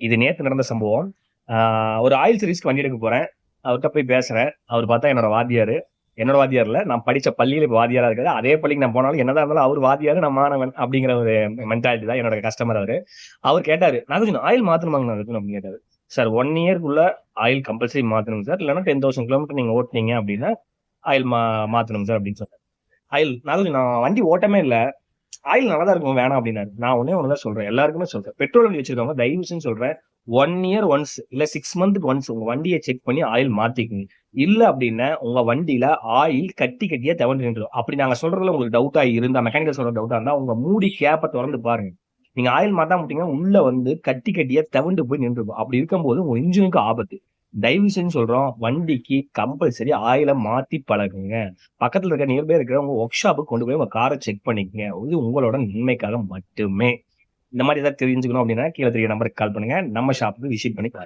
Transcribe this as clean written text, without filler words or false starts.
இது நேத்து நடந்த சம்பவம். ஒரு ஆயில் சர்வீஸ்க்கு வண்டி எடுக்க போறேன். அவர்ட்ட போய் பேசுறேன். அவரு பார்த்தா என்னோட வாத்தியாரு. என்னோட வாத்தியார் இல்ல. நான் படிச்ச பள்ளியில இப்ப வாத்தியாரா இருக்காரு. அதே பள்ளிக்கு நான் போனாலும் என்னதான் இருந்தாலும் அவரு வாத்தியாரு, நான் மாணவன் அப்படிங்கிற ஒரு மென்டாலிட்டி தான் என்னோட கஸ்டமர் அவரு. அவரு கேட்டாரு, "நாகார்ஜுன ஆயில் மாத்தணுமாங்க நாகார்ஜுன?" அப்படின்னு கேட்டாரு. "சார் 1 இயர்க்குள்ள ஆயில் கம்பல்சரி மாத்தணுங்க சார். இல்லன்னா 10,000 கிலோமீட்டர் நீங்க ஓட்டுனீங்க அப்படின்னா, ஆயில் மாத்தணுங்க சார்" அப்படின்னு சொன்னேன். ஆயில் நாகார்ஜுன நான் வண்டி ஓட்டமே இல்ல. ஆயில் நல்லா தான் இருக்கும் வேணாம் அப்படின்னாரு. நான் ஒண்ணே ஒண்ணு தான் சொல்றேன். எல்லாருக்குமே சொல்றேன். பெட்ரோல் வண்டி வச்சிருக்கவங்க தயவு செஞ்சு சொல்றேன். 1 இயர் ஒன்ஸ் இல்ல 6 மந்த்க்கு ஒன்ஸ் உங்க வண்டிய செக் பண்ணி ஆயில் மாத்திக்கங்க. இல்ல அப்படின்னா உங்க வண்டியில ஆயில் கட்டி கட்டியா தவண்டு நின்றுடும். அப்படி நாங்க சொல்றதுல உங்களுக்கு டவுட்டா இருந்தா, மெக்கானிக்கல் சொல்ற டவுட்டா இருந்தா உங்க மூடி கேப்ப தொறந்து பாருங்க. நீங்க ஆயில் மாத்தாம விட்டீங்கன்னா உள்ள வந்து கட்டி கட்டியா தவண்டு போய் நின்றுடும். அப்படி இருக்கும்போது உங்க இன்ஜினுக்கு ஆபத்து. தயவு செஞ்சு சொல்றோம், வண்டிக்கு கம்பல்சரி ஆயில மாத்தி பழகுங்க. பக்கத்துல இருக்க நியர்பை இருக்கிற உங்க ஒர்க் ஷாப்புக்கு கொண்டு போய் உங்க கார செக் பண்ணிக்கங்க. இது உங்களோட நன்மைக்காக மட்டுமே. இந்த மாரி ஏதாவது தெரிஞ்சுக்கணும் அப்படின்னா, கீழ தெரிய நம்பருக்கு கால் பண்ணுங்க. நம்ம ஷாப்புக்கு விசிட் பண்ணி பாருங்க.